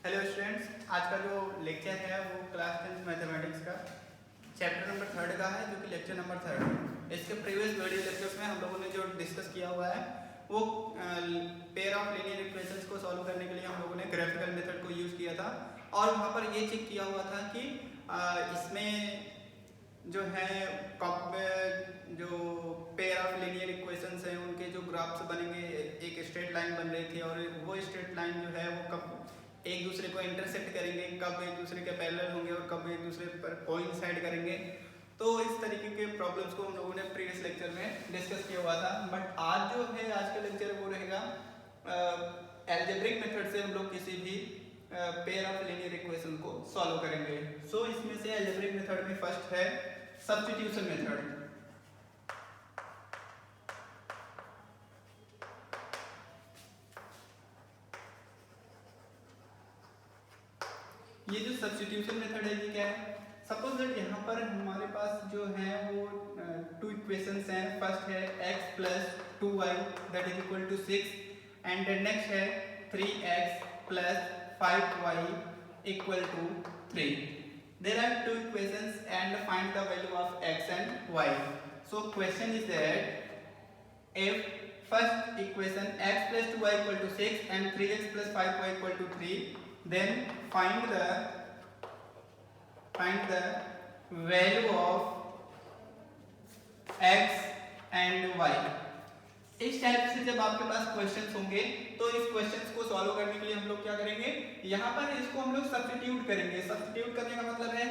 Hello students, आज का जो लेक्चर है वो क्लास 10 मैथमेटिक्स का चैप्टर नंबर 3 का है, जो कि लेक्चर नंबर 3 है। इसके प्रीवियस वीडियो लेक्चर्स में हम लोगों ने जो डिस्कस किया हुआ है वो पेयर ऑफ लीनियर इक्वेशंस को सॉल्व करने के लिए हम लोगों ने ग्राफिकल मेथड को यूज़ किया था। और वहाँ पर ये चेक किया हुआ था कि इसमें जो है जो पेयर ऑफ लीनियर इक्वेशंस हैं उनके जो ग्राफ्स बनेंगे, एक स्ट्रेट लाइन बन रही थी और वो स्ट्रेट लाइन जो है वो कब एक दूसरे को इंटरसेक्ट करेंगे, कब एक दूसरे के पैरेलल होंगे और कब एक दूसरे पर कोइंसाइड करेंगे। तो इस तरीके के प्रॉब्लम्स को हम लोगों ने प्रीवियस लेक्चर में डिस्कस किया हुआ था। बट आज जो है आज का लेक्चर वो रहेगा एल्जेब्रिक मेथड से हम लोग किसी भी पेयर ऑफ लीनियर इक्वेशन को सॉल्व करेंगे। सो इसमें से एल्जेब्रिक मेथड में फर्स्ट है सब्स्टिट्यूशन मेथड। ये जो सब्स्टिट्यूशन मेथड है ये क्या है? सपोज दैट यहाँ पर हमारे पास जो है वो टू इक्वेशंस हैं। फर्स्ट है x plus 2y that is equal to 6 and next है 3x plus 5y equal to 3। There are two equations and find the value of x and y. So question is that if first equation x plus 2y equal to 6 and 3x plus 5y equal to 3, then find the value of x and y। इस type से जब आपके पास questions होंगे तो इस questions को solve करने के लिए हम लोग क्या करेंगे, यहाँ पर इसको हम लोग सब्स्टिट्यूट करेंगे। सब्स्टिट्यूट करने का मतलब है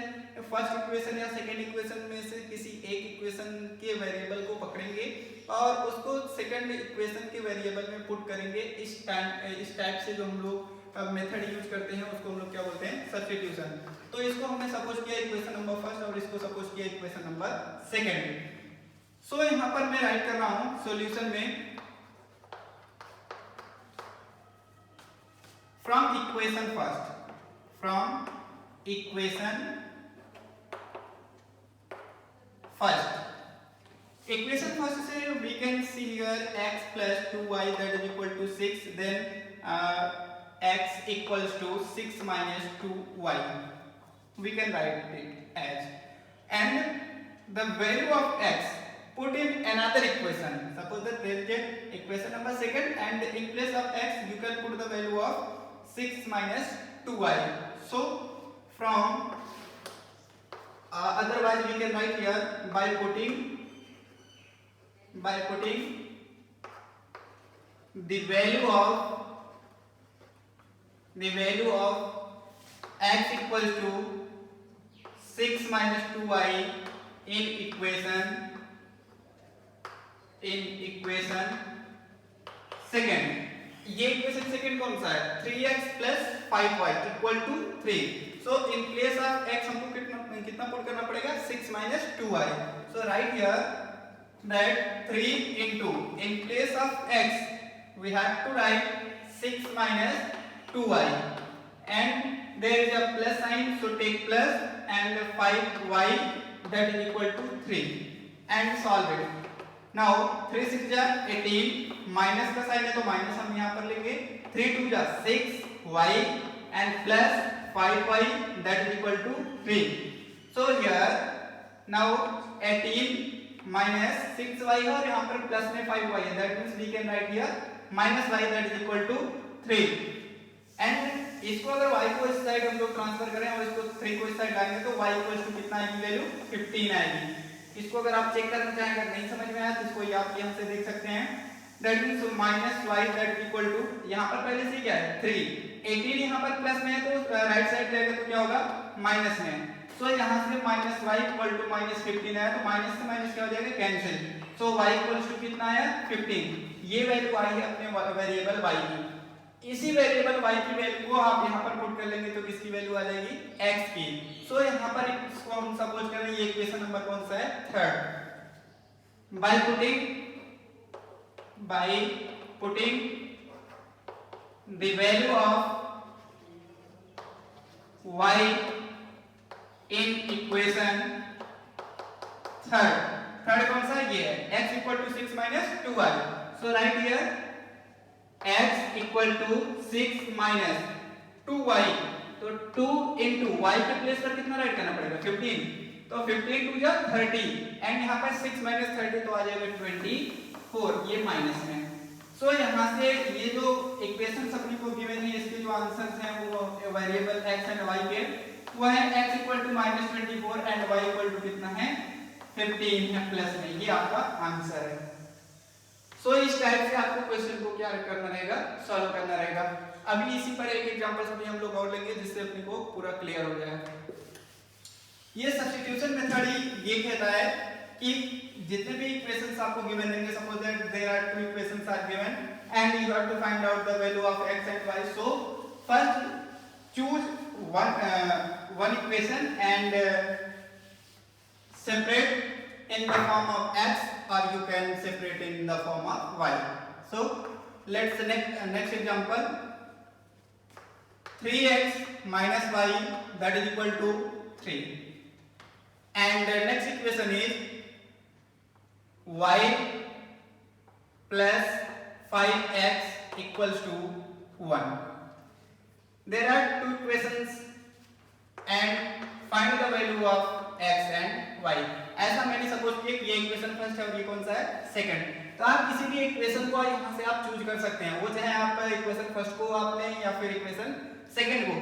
फर्स्ट इक्वेशन या सेकंड इक्वेशन में से किसी एक इक्वेशन के वेरिएबल को पकड़ेंगे और उसको सेकंड इक्वेशन के वेरिएबल में पुट करेंगे। इस टाइप से जो हम लोग मेथड यूज करते हैं उसको हम लोग क्या बोलते हैं, सब्स्टिट्यूशन। तो इसको हमने सपोज किया इक्वेशन नंबर फर्स्ट और इसको सपोज किया इक्वेशन नंबर सेकंड। सो यहाँ पर मैं राइट कर रहा हूं सॉल्यूशन में फ्रॉम इक्वेशन फर्स्ट से we can see here x plus 2y that is equal to 6, then x equals to 6 minus 2y. We can write it as, and the value of x put in another equation. Suppose that there is a equation number second and in place of x you can put the value of 6 minus 2y. So from otherwise we can write here by putting the value of x equals to 6 minus 2y in equation second. ये equation second कौन सा है? 3x plus 5y equal to 3। So in place of x हमको कितना put करना पड़ेगा? 6 minus 2y। So right here that 3 into in place of x we have to write 6 minus 2y and there is a plus sign, so take plus and 5y that is equal to 3 and solve it। Now 3 6 जा 18, minus का sign है तो minus हम यहाँ पर लेंगे। 3 2 जा 6y and plus 5y that is equal to 3। So here now 18 minus 6y और यहाँ पर प्लस में 5y है, that means we can write here minus y that is equal to 3। And इसको अगर y को इस साइड हम लोग ट्रांसफर करें और इसको 3 को इस साइड लाएंगे तो y इक्वल टू कितना आएगी वैल्यू? 15 आएगी। इसको अगर आप चेक करना चाहें, अगर नहीं समझ में आया तो इसको आप यहां से देख सकते हैं। That means minus y that equal to यहां पर पहले से क्या है 3, 18 यहां पर प्लस में है तो राइट साइड जाएगा तो क्या होगा माइनस में। सो यहां से minus y equal to minus 15 आया तो माइनस से माइनस क्या हो जाएगा cancel. So y equal to कितना आया 15। ये वैल्यू आई है अपने वेरिएबल y की। इसी वेरिएबल y की वैल्यू को आप यहाँ पर पुट कर लेंगे तो किसकी वैल्यू आ जाएगी? x की। सो यहाँ पर इसको हम सपोज कर रहे हैं ये इक्वेशन नंबर कौन सा है? Third. By putting the value of y in equation third कौन सा है? ये है x equal to 6 minus 2y। So right here x equal to 6 minus 2y, तो 2 into y के प्लेस पर कितना राइट करना पड़ेगा 15, तो 15 टू जा 30 एंड यहाँ पर 6 माइनस 30 तो आ जाएगा 24, ये माइनस में। सो यहाँ से ये जो इक्वेशंस अपने को गिवन है इसके जो आंसर्स हैं वो वेरिएबल x एंड y के वो है x equal to -24 and y equal to कितना है 15 है प्लस में, ये आपका आंसर है। सो इस टाइप से आपको क्वेश्चन को क्या करना रहेगा, सॉल्व करना रहेगा। अभी इसी पर एक एग्जांपल्स भी हम लोग और लेंगे जिससे अपने को पूरा क्लियर हो जाए। ये सब्स्टिट्यूशन मेथड ही ये कहता है कि जितने भी इक्वेशंस आपको गिवन रहेंगे, suppose that there are two equations are given and you have to find out the value of x and y, so first choose one equation and separate in the form of x, or you can separate in the form of y. So let's next example, 3x minus y that is equal to 3, and next equation is y plus 5x equals to 1. There are two equations and find the value of x and y. ऐसा मैंने suppose किया कि ये equation first है और ये कौन सा है सेकंड, तो आप किसी भी इक्वेशन को यहाँ से आप चूज कर सकते हैं, वो चाहे आप इक्वेशन फर्स्ट को आप लें या फिर इक्वेशन सेकंड को।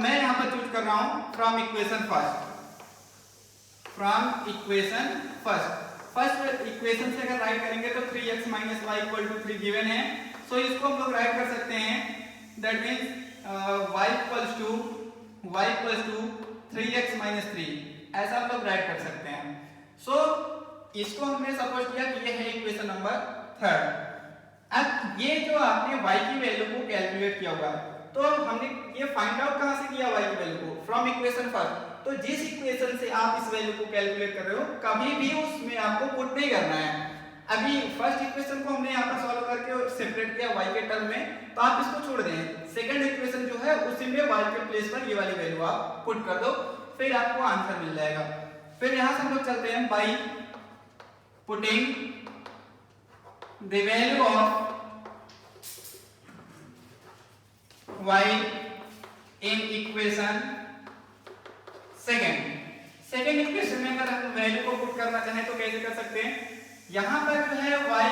मैं यहाँ पर चूज कर रहा हूँ फ्रॉम इक्वेशन फर्स्ट इक्वेशन से अगर राइट करेंगे तो 3x minus y equal to 3 given है, सो इसको हम लोग राइट कर सकते हैं, that means y equals to 3x minus 3, ऐसा हम लोग राइट कर सकते हैं। सो इसको हमने सपोज किया कि ये है इक्वेशन नंबर थर्ड। अब ये जो आपने y की वैल्यू को कैलकुलेट किया हुआ है, तो हमने ये फाइंड आउट कहां से किया y की वैल्यू को, फ्रॉम इक्वेशन फर्स्ट। तो जिस इक्वेशन से आप इस वैल्यू को कैलकुलेट कर रहे हो कभी भी उसमें आपको पुट नहीं करना है। अभी फर्स्ट इक्वेशन को हमने यहाँ पर सॉल्व करके सेपरेट किया y के टर्म में, तो आप इसको छोड़ दें, सेकंड इक्वेशन जो है उसी में y के प्लेस पर ये वाली वैल्यू आप पुट कर दो, फिर आपको आंसर मिल जाएगा। फिर यहाँ से हम लोग चलते हैं bye putting the value of y in equation second equation में अगर हम वैल्यू को पुट करना चाहें तो कैसे कर सकते हैं, यहाँ पर जो है y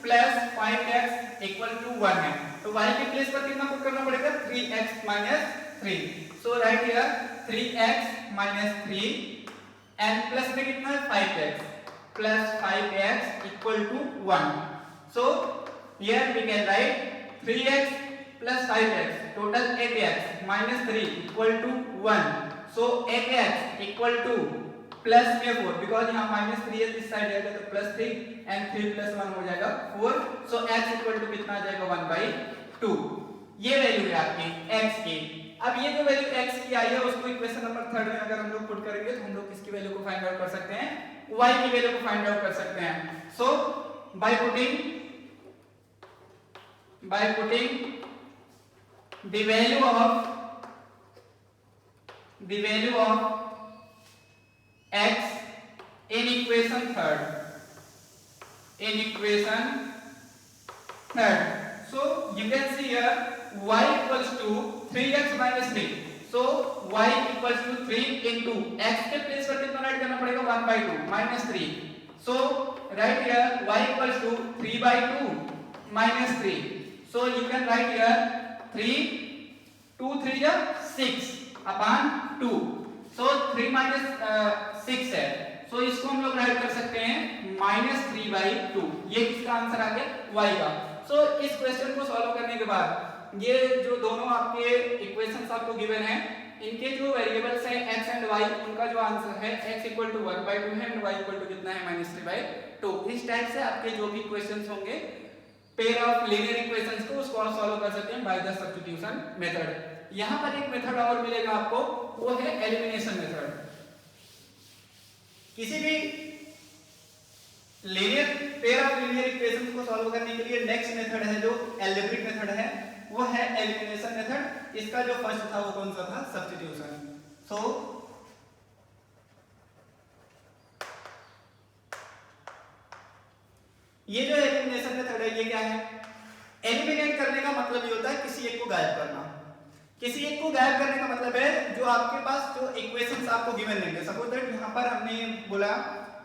plus 5x equal to 1 है, तो y के प्लेस पर कितना पुट करना पड़ेगा 3x minus 3, so right here 3x minus 3 and plus में कितना है 5x plus 5x equal to 1, so here we can write 3x plus 5x total 8x minus 3 equal to 1, so 8x equal to plus में 4, because यहाँ -3 है इस side जाएगा तो +3 and 3 + 1 हो जाएगा 4, सो x इक्वल टू कितना आ जाएगा 1/2। ये वैल्यू है आपकी x की। अब ये जो वैल्यू x की आई है उसको इक्वेशन नंबर थर्ड में अगर हम लोग पुट करेंगे तो हम लोग किसकी वैल्यू को फाइंड आउट कर सकते हैं, y की वैल्यू को फाइंड आउट कर सकते हैं। So by putting the value of x in equation third, so you can see here y equals to 3x minus 3, so y equals to 3 into x के place पर कितना right करना पड़ेगा 1/2 -3, so right here y equals to 3/2 -3, so you can write here 3 2 3 6 upon 2, so 3 minus 6 है, सो इसको हम लोग right कर सकते हैं -3/2, ये किसका आंसर आ गया y का। सो इस क्वेश्चन को सॉल्व करने के बाद ये जो दोनों आपके इक्वेशंस आपको गिवन है इनके जो वेरिएबल्स हैं x एंड y, उनका जो आंसर है x इक्वल टू 1/2 है एंड y इक्वल टू कितना है -3/2। इस टाइप से आपके जो भी क्वेश्चंस होंगे पेयर ऑफ लीनियर इक्वेशंस को उसको सॉल्व कर सकते हैं बाय द सब्स्टिट्यूशन मेथड। यहां पर एक मेथड और मिलेगा आपको, वो है एलिमिनेशन मेथड। किसी भी पेयर ऑफ लीनियर इक्वेशंस को सॉल्व करने के लिए नेक्स्ट मेथड है जो अलजेब्रिक मेथड है, वो है एलिमिनेशन मेथड। इसका जो फर्स्ट था वो कौन सा था, सब्स्टिट्यूशन। सो ये जो एलिमिनेशन मेथड है ये क्या है, एलिमिनेट करने का मतलब ये होता है किसी एक को गायब करना। किसी एक को गायब करने का मतलब है जो आपके पास जो इक्वेशंस आपको गिवन रहेंगे। सपोज दैट यहाँ पर हमने बोला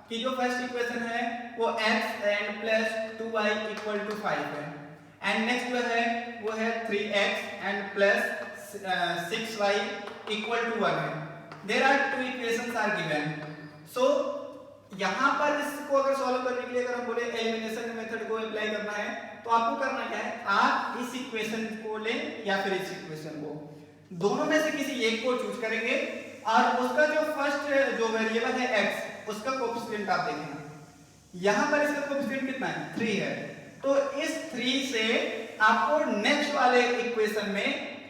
कि जो फर्स्ट इक्वेशन है वो x and plus 2y equal to 5 है, एंड नेक्स्ट जो है वो है 3x and plus 6y equal to 1 है। There are two equations are given. So यहाँ पर इसको अगर सॉल्व करने के लिए अगर हम बोले एलिमिनेशन मेथड को अप्लाई करना है तो आपको करना क्या है, आप इस इक्वेशन को लें या फिर इस इक्वेशन को, दोनों में से किसी एक को चूज करेंगे और उसका जो फर्स्ट जो वेरिएबल है x उसका कोएफिशिएंट आप देखेंगे। यहाँ पर इसका कोएफिशिएंट कितना है 3 है, तो इस 3 से आपको नेक्स्ट वाले इक्वेशन में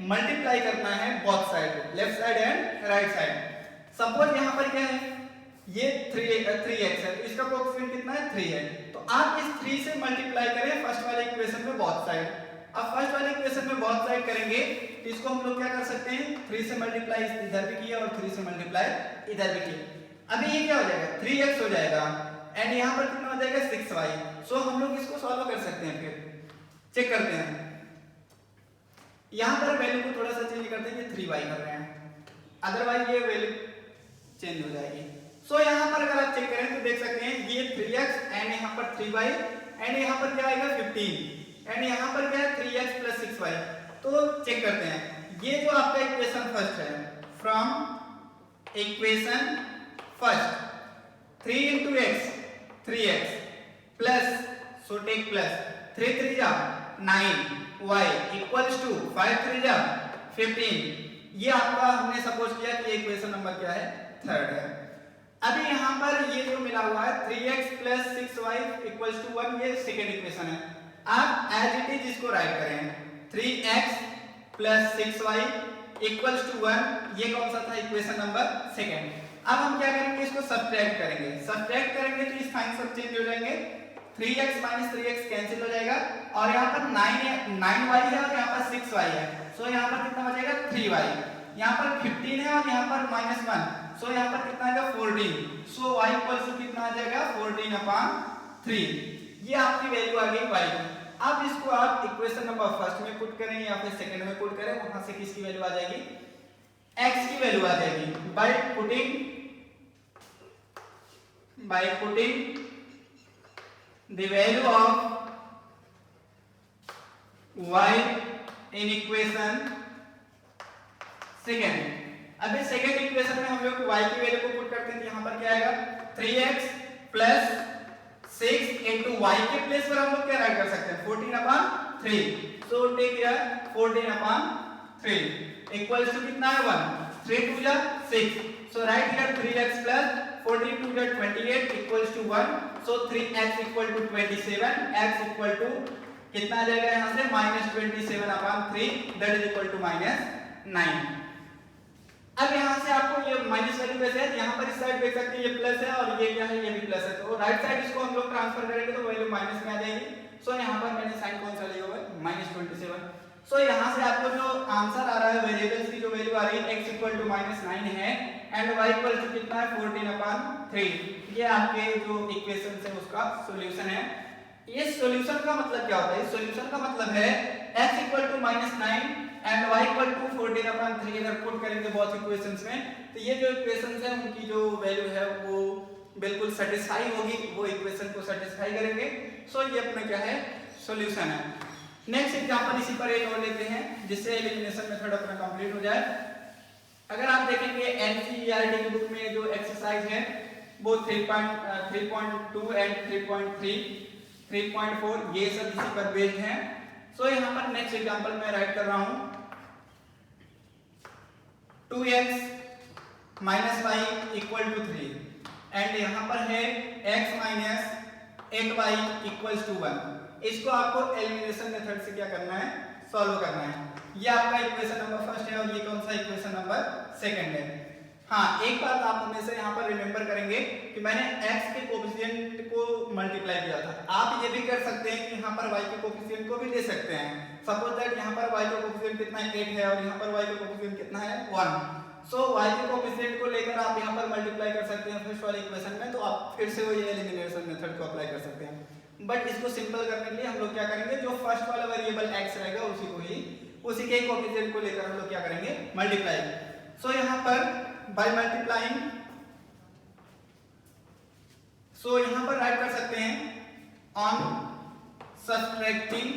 मल्टीप्लाई करना है both side, left side and right side. Suppose यहाँ पर क्या है, ये 3x है, तो इसका कोएफिशिएंट कितना है 3 है, तो आप इस 3 से मल्टीप्लाई करें फर्स्ट वाले इक्वेशन में बोथ साइड। अब फर्स्ट वाले इक्वेशन में बोथ साइड करेंगे तो इसको हम लोग क्या कर सकते हैं, 3 से मल्टीप्लाई इधर भी किया और 3 से मल्टीप्लाई इधर भी किया। अभी ये क्या हो जाएगा 3x हो जाएगा एंड यहाँ पर कितना हो जाएगा 6y। सो हम लोग इसको सॉल्व कर सकते हैं, फिर चेक करते हैं। यहाँ पर वैल्यू को थोड़ा सा चेंज करते हैं, 3y कर रहे हैं, अदरवाइज ये वैल्यू चेंज हो जाएगी। सो यहाँ पर अगर आप चेक करें तो देख सकते हैं ये 3x एंड यहाँ पर 3y एंड यहाँ पर क्या आएगा 15 एंड यहाँ पर क्या है 3x प्लस 6y। तो चेक करते हैं, ये जो आपका इक्वेशन फर्स्ट है, from equation first 3 into x 3x plus, so take plus 3 3 जा 9y इक्वल्स टू 5 3 जा 15। ये आपका हमने सपोज किया कि इक्वेशन नंबर क्या है थर्ड है। अभी यहाँ पर ये जो मिला हुआ है 3x plus 6y equals to 1, ये सेकेंड इक्वेशन है। आप एज इट इज इसको राइट करें 3x plus 6y equals to 1, ये कौन सा था इक्वेशन नंबर सेकेंड। अब हम क्या करेंगे, इसको सब्ट्रैक्ट करेंगे, सब्ट्रैक्ट करेंगे तो इस साइन सब चेंज हो जाएंगे, 3x माइनस 3x कैंसिल हो जाएगा और यहाँ पर 9y है और यहाँ पर 6y है, सो यहाँ पर कितना बचेगा 3y। यहाँ पर 15 है और यहाँ पर -1, सो यहाँ पर कितना आएगा 14, सो y इक्वल्स टू कितना आ जाएगा 14/3। ये आपकी वैल्यू आ गई y की। अब इसको आप इक्वेशन नंबर फर्स्ट में पुट करें या फिर सेकंड में पुट करें, वहां से किसकी वैल्यू आ जाएगी x की वैल्यू आ जाएगी bye putting the value of y in equation second. अभी सेकंड इक्वेशन में हम लोग y की वैल्यू को पुट करते हैं, यहाँ पर क्या आएगा 3x प्लस 6 into y के प्लेस पर हम लोग क्या राइट कर सकते हैं 14/3, so take here 14/3 equals to कितना है 1, 3 2 जा 6, सो राइट हियर 3x प्लस 14 2 जा 28 equals to 1, so 3x equal to 27, x equal to कितना आ जाएगा यहाँ से -27/3, दैट इज इक्वल टू -9। अब यहाँ से आपको ये माइनस वैल्यू कैसे है, यहाँ पर इस साइड देख सकते हैं ये प्लस है और ये क्या है ये भी प्लस है, तो राइट साइड इसको हम लोग ट्रांसफर करेंगे तो वैल्यू माइनस में आ जाएगी। सो यहाँ पर मैंने साइन कौन सा लिया हुआ है -27। सो यहाँ से आपको जो आंसर आ रहा है वेरिएबल्स की जो वैल्यू आ रही है x इक्वल टू -9 है एंड y इक्वल टू कितना है 14/3। ये आपके जो इक्वेशन है उसका सॉल्यूशन है। इस सॉल्यूशन का मतलब क्या होता है, इस सॉल्यूशन का मतलब है x equal to -9 and y equal to 14/3 अगर पुट करेंगे बोथ इक्वेशंस में तो ये जो इक्वेशंस है उनकी जो वैल्यू है वो बिल्कुल सेटिस्फाई होगी, वो इक्वेशन को सेटिस्फाई करेंगे। सो ये अपना क्या है सॉल्यूशन है। नेक्स्ट एग्जांपल इसी पर एक और लेते हैं जिससे एलिमिनेशन मेथड अपना कंप्लीट हो जाए। अगर आप देखेंगे एनसीईआरटी की बुक में जो एक्सरसाइज है वो 3.2 एंड 3.3 3.4 ये सब इसी पर बेस्ड है। सो यहाँ पर नेक्स्ट एग्जांपल मैं राइट कर रहा हूँ 2x minus y equal to 3 and यहाँ पर है x minus 8y equals to 1। इसको आपको एलिमिनेशन मेथड से क्या करना है सॉल्व करना है। ये आपका इक्वेशन नंबर फर्स्ट है और ये कौन सा इक्वेशन नंबर सेकंड है। हाँ, एक बात आप हमेशा यहाँ पर रिमेंबर करेंगे कि मैंने x के कोएफिशिएंट को मल्टीप्लाई किया था। आप ये भी कर सकते हैं कि यहाँ पर y के कोएफिशिएंट को भी ले सकते हैं। सपोज दैट यहाँ पर y का कोएफिशिएंट कितना है 8 है और यहाँ पर y का कोएफिशिएंट कितना है 1। सो y के कोएफिशिएंट को लेकर आप यहाँ पर मल्टीप्लाई कर सकते हैं फर्स्ट वाले इक्वेशन में, तो आप फिर से वही एलिमिनेशन मेथड को अप्लाई कर सकते हैं। बट इसको सिंपल करने के लिए हम लोग क्या करेंगे, जो फर्स्ट वाला वेरिएबल x रहेगा उसी के कोएफिशिएंट को लेकर हम लोग क्या करेंगे, मल्टीप्लाई। सो यहाँ पर बाय मल्टीप्लाइंग, सो यहाँ पर राइट कर सकते हैं on subtracting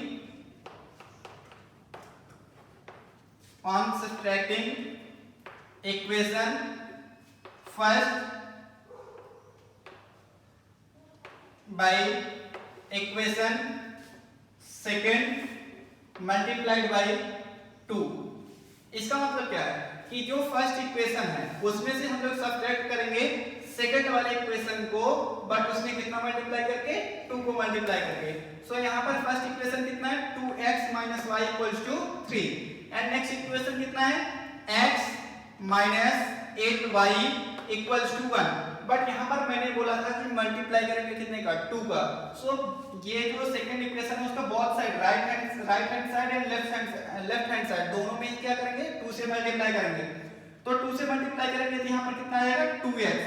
equation first by equation second multiplied by 2। इसका मतलब क्या है कि जो फर्स्ट इक्वेशन है उसमें से हम लोग सब्ट्रैक्ट करेंगे सेकंड वाले इक्वेशन को, बट उसमें कितना मल्टीप्लाई करके, 2 को मल्टीप्लाई करके। सो यहाँ पर फर्स्ट इक्वेशन कितना है, 2x minus y equals to 3, and next equation कितना है, x minus 8y equals to 1, but यहाँ पर मैंने बोला था कि मल्टीप्लाई करेंगे कितने का, 2 का। सो ये जो सेकंड इक्वेशन है उसका both side, right hand side and left hand side दोनों में क्या करेंगे, 2 से मल्टीप्लाई करेंगे। तो 2 से मल्टीप्लाई करेंगे तो यहाँ पर कितना आएगा, 2x,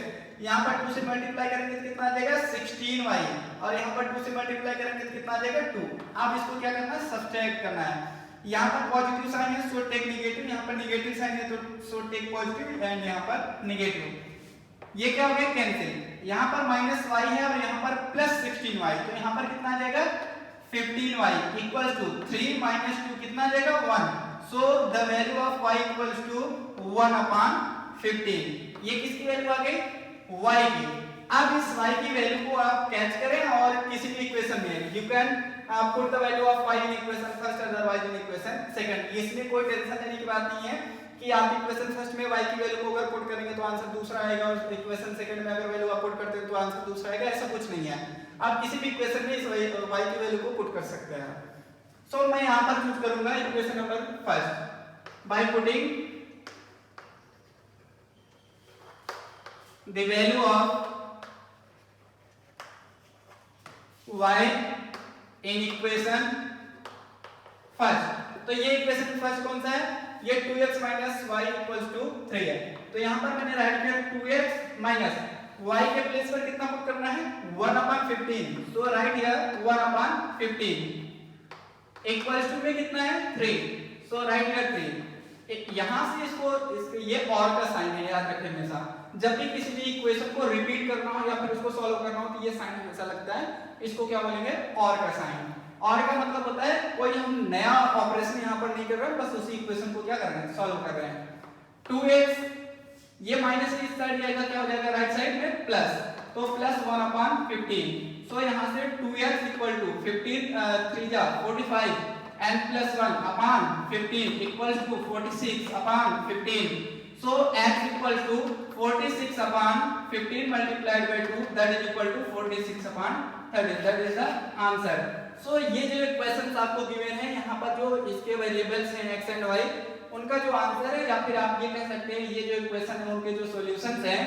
यहाँ पर 2 से मल्टीप्लाई करेंगे तो कितना आ जाएगा, 16y, और यहाँ पर 2 से मल्टीप्लाई करेंगे तो कितना आ जाएगा, 2। अब इसको क्या करना है, सब्ट्रैक्ट करना है। यहाँ पर पॉजिटिव साइन है सो टेक नेगेटिव, यहाँ पर नेगेटिव साइन है तो सो टेक पॉजिटिव, एंड यहाँ पर नेगेटिव। ये क्या हो गया, कैंसिल। यहाँ पर माइनस y है और यहाँ पर प्लस 16y, तो यहाँ पर कितना आ जाएगा, 15y इक्वल्स टू 3 माइनस 2 कितना आ जाएगा, 1। So the value of y equals to 1/15। ये किसकी वैल्यू आ गई, y की। अब इस y की वैल्यू को आप कैच करें और किसी भी इक्वेशन में you can put the value of y in equation first, otherwise in equation second. इसमें कोई टेंशन लेने की बात नहीं है कि आप इक्वेशन फर्स्ट में y की वैल्यू को अगर पुट करेंगे तो आंसर दूसरा आएगा, और इक्वेशन सेकंड में अगर वैल्यू आप पुट करते हैं तो आंसर दूसरा आएगा, ऐसा कुछ नहीं है। आप किसी भी इक्वेशन में इस y की वैल्यू को पुट कर सकते हैं। सो मैं यहां पर चूज करूंगा equation number first by putting the value of y in equation first. तो ये इक्वेशन फर्स्ट कौन सा है, ये 2x minus y equals to 3 है। तो यहाँ पर मैंने राइट किया 2x minus y के प्लेस पर कितना पुट करना है, 1/15। तो राइट हियर 1/15 इक्वल्स टू में कितना है, 3। So right here 3। यहाँ से इसको ये और का साइन है, याद रखें हमेशा जब भी किसी भी इक्वेशन को रिपीट करना हो या फिर उसको सॉल्व करना हो तो ये साइन हमेशा लगता है, इसको क्या बोलेंगे, और का साइन। और का मतलब होता है कोई हम नया ऑपरेशन यहाँ पर नहीं कर रहे हैं, बस उसी इक्वेशन को क्या कर रहे हैं, सॉल्व कर रहे हैं। 2x ये माइनस इस साइड जाएगा, क्या हो जाएगा राइट साइड में प्लस, तो प्लस 1/15। सो यहाँ से 2x इक्वल टू 15 3 जा 45 and plus 1/15 equals to 46/15। So x equal to 46/15 multiplied by 2 that is equal to 46/30, that is the answer. So ये जो इक्वेशंस आपको गिवन है, यहाँ पर जो इसके वेरिएबल्स हैं x एंड y, उनका जो आंसर है, या फिर आप ये कह सकते हैं ये जो इक्वेशन है उनके जो सॉल्यूशंस हैं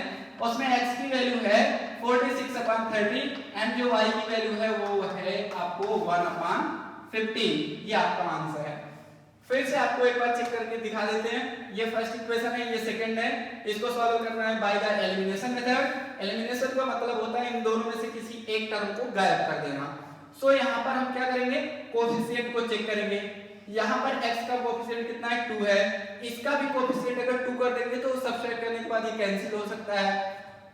उसमें x की वैल्यू है 46/30 एंड जो y की वैल्यू है वो है आपको 1/15। ये आपका आंसर है। फिर से आपको एक बार चेक करके दिखा देते हैं। ये फर्स्ट इक्वेशन है, ये सेकंड है, इसको सॉल्व करना है by the elimination method. Elimination का मतलब होता है इन दोनों में से किसी एक टर्म को गायब कर देना। सो यहाँ पर हम क्या करेंगे, कोएफिशिएंट को चेक करेंगे। यहाँ पर x का कोएफिशिएंट कितना है, 2 है, इसका भी कोएफिशिएंट अगर 2 कर देंगे तो सब्ट्रैक्ट करने के बाद ये कैंसिल हो सकता है।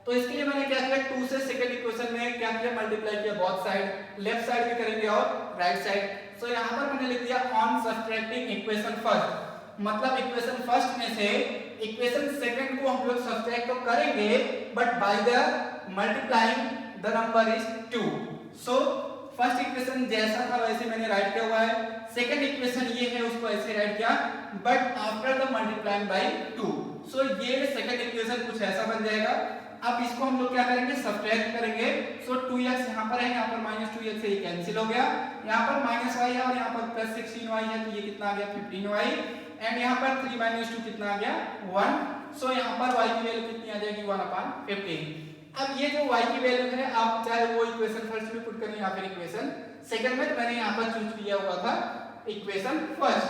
तो इसके लिए मैंने क्या किया, 2 से सेकंड इक्वेशन में क्या किया, मल्टीप्लाई किया बोथ साइड, लेफ्ट साइड भी करेंगे और राइट साइड। सो यहाँ पर मैंने लिख दिया ऑन सब्ट्रैक्टिंग इक्वेशन फर्स्ट, मतलब इक्वेशन फर्स्ट में से इक्वेशन सेकंड को हम लोग सब्ट्रैक्ट तो करेंगे but by the multiplying the number is 2। So first equation जैसा था वैसे मैंने राइट किया हुआ है, सेकंड इक्वेशन ये है उसको ऐसे राइट किया but after the multiplying by 2। सो ये सेकंड इक्वेशन कुछ ऐसा बन जाएगा। अब इसको हम लोग क्या करेंगे, सब्ट्रैक्ट करेंगे। सो 2x यहाँ पर है, यहाँ पर -2x से ये कैंसिल हो गया, यहाँ पर -y है और यहाँ पर प्लस 16y है, तो ये कितना आ गया 15y, एंड यहाँ पर 3 - 2 कितना आ गया 1। सो यहाँ पर y की वैल्यू कितनी आ जाएगी 1/15। अब ये जो y की वैल्यू है आप चाहे वो इक्वेशन फर्स्ट में पुट करें या फिर इक्वेशन सेकंड में, तो मैंने यहाँ पर चूज किया हुआ था equation first.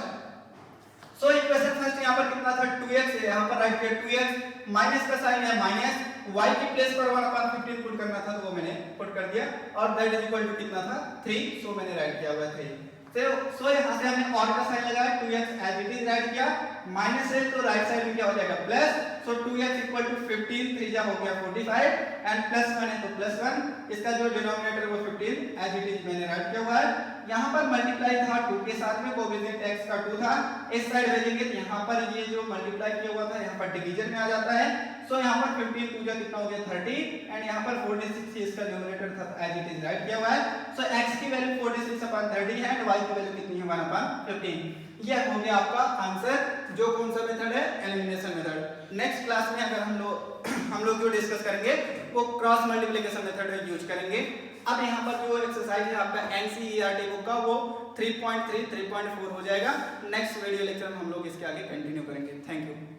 So equation first यहाँ पर कितना था 2x है, यहाँ पर राइट किया 2x, माइनस का साइन है माइनस, y के प्लेस पर 1/15 पुट करना था तो वो मैंने पुट कर दिया और दैट इज इक्वल टू कितना था 3। सो मैंने राइट किया हुआ 3। सो यहाँ से हमने और का साइन लगाया, 2x as it is write किया, माइनस है तो राइट साइड में क्या हो जाएगा plus, so 2x equal to 15, 3 जा हो गया 45 एंड प्लस 1 है तो प्लस 1, इसका जो डिनोमिनेटर वो 15 एज इट इज मैंने राइट किया हुआ है। यहाँ पर मल्टीप्लाई था 2 के साथ में, कोएफिशिएंट x का 2 था, इस साइड भेजेंगे तो यहाँ पर ये जो मल्टीप्लाई किया हुआ था यहाँ पर डिवीजन में आ जाता है। सो यहाँ पर 15 2 जा कितना हो गया 30 एंड यहाँ पर 46 इसका न्यूमरेटर था एज इट इज राइट किया हुआ है। सो x की वैल्यू 46/30 है एंड y की वैल्यू कितनी है 1/15। यह हो गया आपका आंसर, जो कौन सा मेथड है, एलिमिनेशन मेथड। नेक्स्ट क्लास में अगर हम लोग जो डिस्कस करेंगे वो क्रॉस मल्टीप्लिकेशन मेथड यूज करेंगे। अब यहाँ पर जो एक्सरसाइज है आपका NCERT बुक का वो 3.3 3.4 हो जाएगा। नेक्स्ट वीडियो लेक्चर में हम लोग इसके आगे कंटिन्यू करेंगे। Thank you.